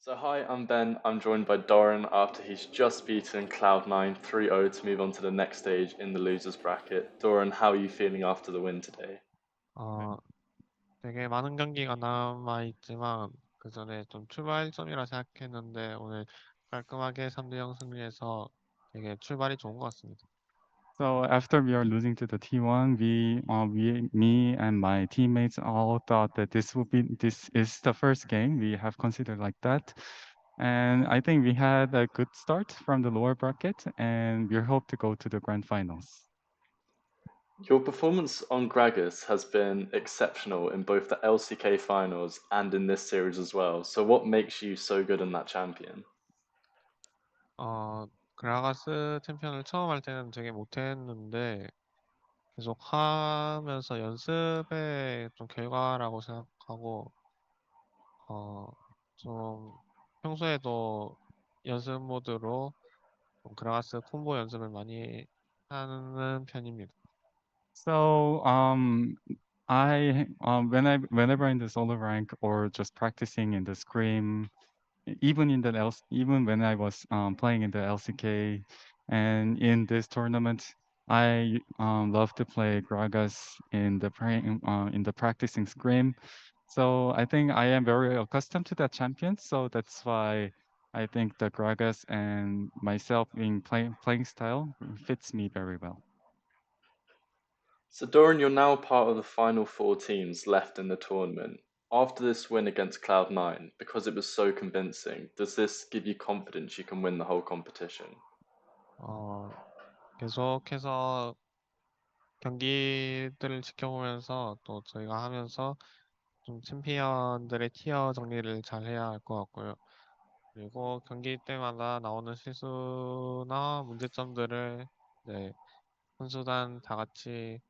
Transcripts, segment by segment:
So hi, I'm Ben. I'm joined by Doran after he's just beaten Cloud9 3-0 to move on to the next stage in the losers bracket. Doran, how are you feeling after the win today? 어, 되게 많은 경기가 남아 있지만 그 전에 좀 출발점이라 생각했는데 오늘 깔끔하게 3대0 승리해서 되게 출발이 좋은 것 같습니다. So after we are losing to the T1, me and my teammates all thought that this is the first game we have considered like that, and I think we had a good start from the lower bracket, and we hope to go to the grand finals. Your performance on Gragas has been exceptional in both the LCK finals and in this series as well. So what makes you so good in that champion? 그라가스 챔피언을 처음 할 때는 되게 못했는데 계속 하면서 연습의 좀 결과라고 생각하고 어, 좀 평소에도 연습 모드로 좀 그라가스 콤보 연습을 많이 하는 편입니다. So whenever in the solo rank or just practicing in the scrim, even when I was playing in the LCK and in this tournament, I love to play Gragas in the practicing scrim. So I think I am very accustomed to that champion. So that's why I think the Gragas and myself in playing style fits me very well. So Doran, you're now part of the final four teams left in the tournament. After this win against Cloud9, because it was so convincing, does this give you confidence you can win the whole competition? 어, 계속해서 경기들을 지켜보면서 또 저희가 하면서 좀 챔피언들의 티어 정리를 잘 해야 할 것 같고요. 그리고 경기 때마다 나오는 실수나 문제점들을 네, 선수단 다 같이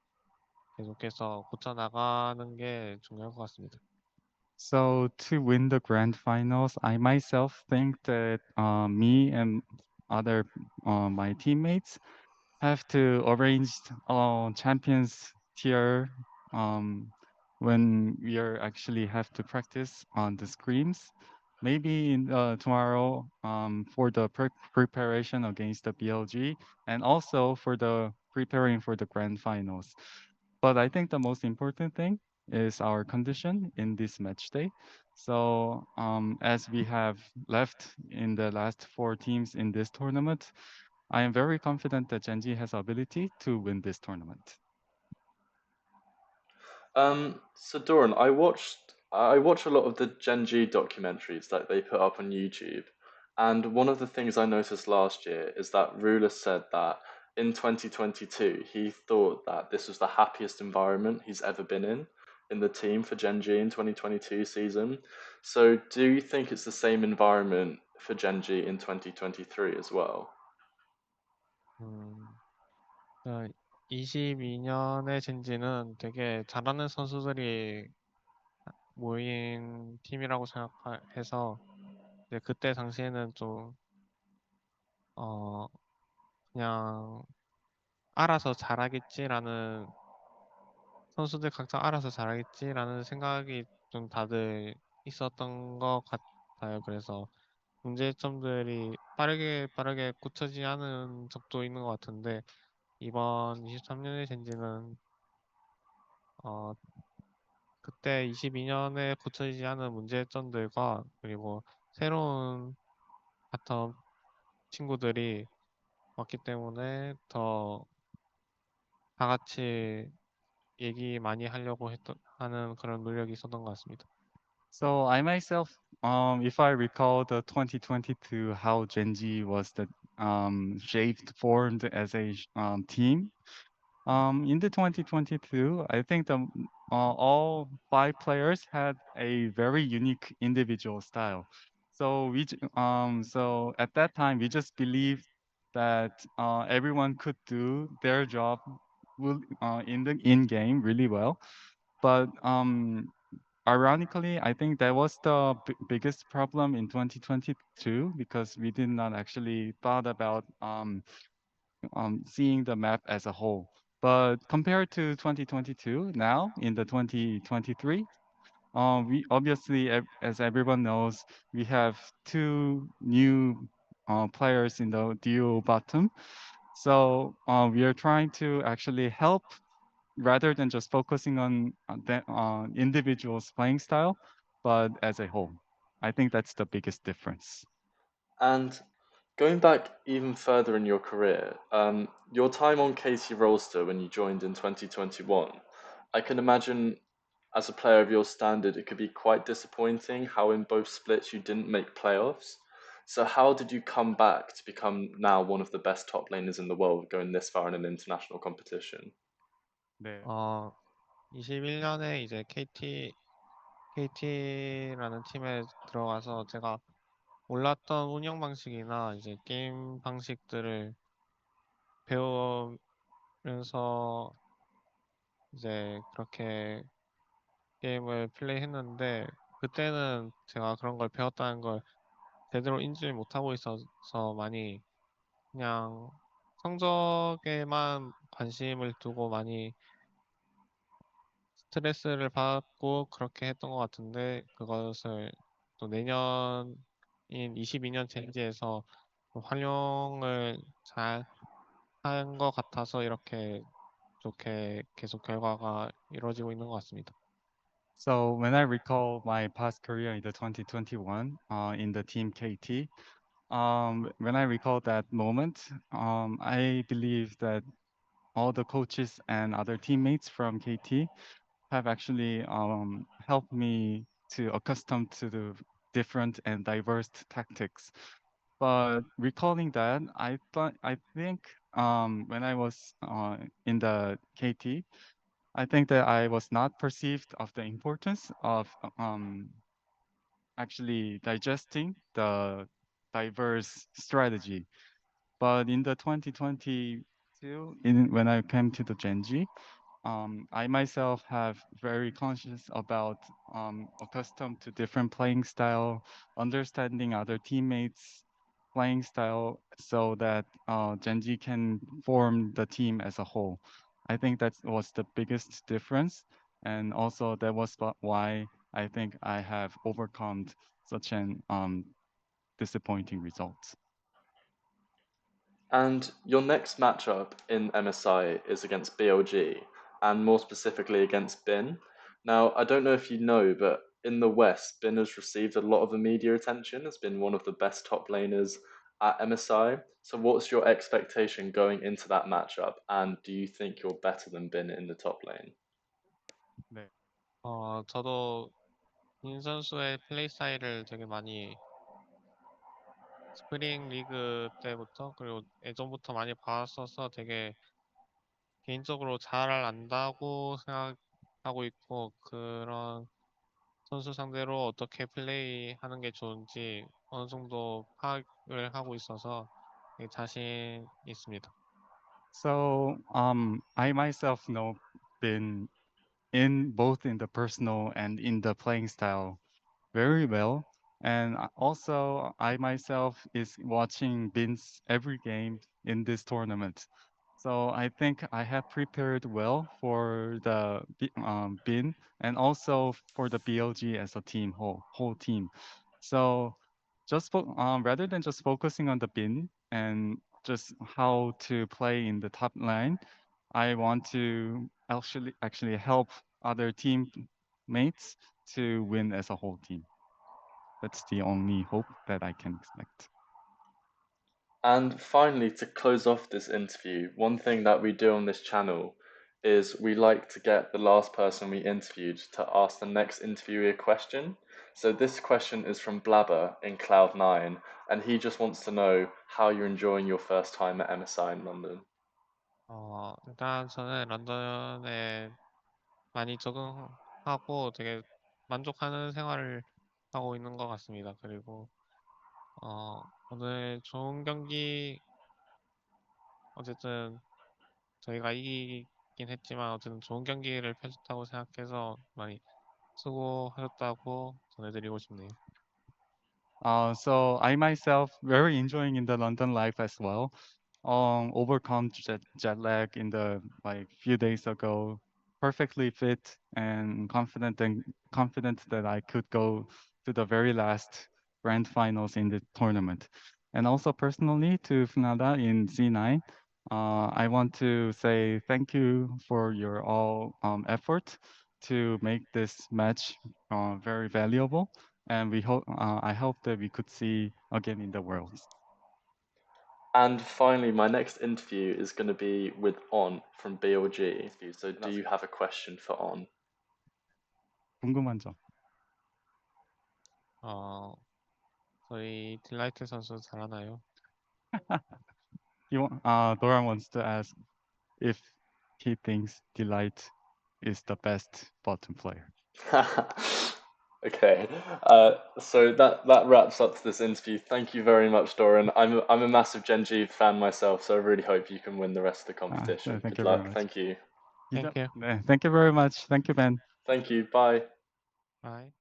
계속해서 고쳐 나가는 게 중요할 것 같습니다. So to win the grand finals, I myself think that me and other my teammates have to arrange champions tier um, when we are actually have to practice on the screens. Maybe in tomorrow for the preparation against the BLG and also for the preparing for the grand finals. But I think the most important thing is our condition in this match day. So as we have left in the last four teams in this tournament, I am very confident that Gen G has ability to win this tournament. So Doran, I watch a lot of the Gen G documentaries that they put up on YouTube, and one of the things I noticed last year is that Ruler said that in 2022 he thought that this was the happiest environment he's ever been in the team for Gen G in 2022 season. So do you think it's the same environment for Gen G in 2023 as well? 음, 22년의 젠지는 되게 잘하는 선수들이 모인 팀이라고 생각해서 그때 당시에는 좀 어, 그냥 알아서 잘하겠지라는 선수들 각자 알아서 잘하겠지라는 생각이 좀 다들 있었던 것 같아요. 그래서 문제점들이 빠르게 빠르게 고쳐지지 않은 적도 있는 것 같은데 이번 23년의 젠지는 어, 그때 22년에 고쳐지지 않은 문제점들과 그리고 새로운 바텀 친구들이 왔기 때문에 더 다 같이 얘기 많이 하려고 하는 그런 노력이 있었던 것 같습니다. So I myself, if I recall the 2022, how Gen G was the shaped formed as a team. In the 2022, I think all five players had a very unique individual style. So at that time, we just believed that everyone could do their job in the in game really well. But ironically, I think that was the biggest problem in 2022 because we did not actually thought about seeing the map as a whole. But compared to 2022, now in the 2023, We obviously, as everyone knows, we have two new players in the duo bottom. So we are trying to actually help rather than just focusing on individuals' playing style, but as a whole. I think that's the biggest difference. And going back even further in your career, your time on KT Rolster when you joined in 2021, I can imagine as a player of your standard, it could be quite disappointing how in both splits you didn't make playoffs. So how did you come back to become now one of the best top laners in the world, going this far in an international competition? 네. 21년에 이제 KT라는 팀에 들어가서 제가 몰랐던 운영 방식이나 이제 게임 방식들을 배우면서 이제 그렇게 게임을 플레이했는데 그때는 제가 그런 걸 배웠다는 걸 제대로 인지를 못하고 있어서 많이 그냥 성적에만 관심을 두고 많이 스트레스를 받고 그렇게 했던 것 같은데 그것을 또 내년인 22년 젠지에서 활용을 잘 한 것 같아서 이렇게 좋게 계속 결과가 이루어지고 있는 것 같습니다. So when I recall my past career in the 2021 in the team KT, when I recall that moment, I believe that all the coaches and other teammates from KT have actually helped me to accustom to the different and diverse tactics. But recalling that, I think when I was in the KT, I think that I was not perceived of the importance of actually digesting the diverse strategy. But in the 2022, when I came to the Gen G, I myself have very conscious about accustomed to different playing style, understanding other teammates' playing style, so that Genji can form the team as a whole. I think that was the biggest difference, and also that was why I think I have overcome such an disappointing result. And your next matchup in MSI is against BLG, and more specifically against Bin. Now, I don't know if you know, but in the West, Bin has received a lot of the media attention, has been one of the best top laners at MSI. So, what's your expectation going into that matchup? And do you think you're better than Bin in the top lane? 네. 저도 인 선수의 플레이 스타일을 되게 많이 스프링 리그 때부터 그리고 예전부터 많이 봤어서 되게 개인적으로 잘 안다고 생각하고 있고 그런 선수 상대로 어떻게 플레이하는 게 좋은지 어느 정도 파악을 하고 있어서 되게 자신 있습니다. So I myself know been in both in the personal and in the playing style very well. And also, I myself is watching Bin's every game in this tournament. So I think I have prepared well for the Bin and also for the BLG as a team, whole team. So rather than just focusing on the Bin and just how to play in the top line, I want to actually help other teammates to win as a whole team. That's the only hope that I can expect. And finally, to close off this interview, one thing that we do on this channel is we like to get the last person we interviewed to ask the next interviewee a question. So this question is from Blabber in Cloud9, and he just wants to know how you're enjoying your first time at MSI in London. 일단 저는 런던에 많이 적응하고 되게 만족하는 생활을 하고 있는 것 같습니다. 그리고 오늘 좋은 경기 어쨌든 저희가 이기긴 했지만 어쨌든 좋은 경기를 펼쳤다고 생각해서 많이 수고하셨다고 전해드리고 싶네요. So I myself very enjoying in the London life as well. Overcome jet lag in the like few days ago. perfectly fit and confident that I could go to the very last grand finals in the tournament. And also personally to Funada in Z9, I want to say thank you for your all effort to make this match very valuable. And I hope that we could see again in the Worlds. And finally, my next interview is going to be with On from BLG. So, do you have a question for On? 궁금한 점. 어, 저희 딜라이트 선수 잘하나요? Doran wants to ask if he thinks Delight is the best bottom player. Okay, so that wraps up this interview. Thank you very much, Doran. I'm a massive Gen G fan myself, so I really hope you can win the rest of the competition. Thank Good you very luck. much. Thank you. Thank you. Thank you very much. Thank you, Ben. Thank you. Bye. Bye.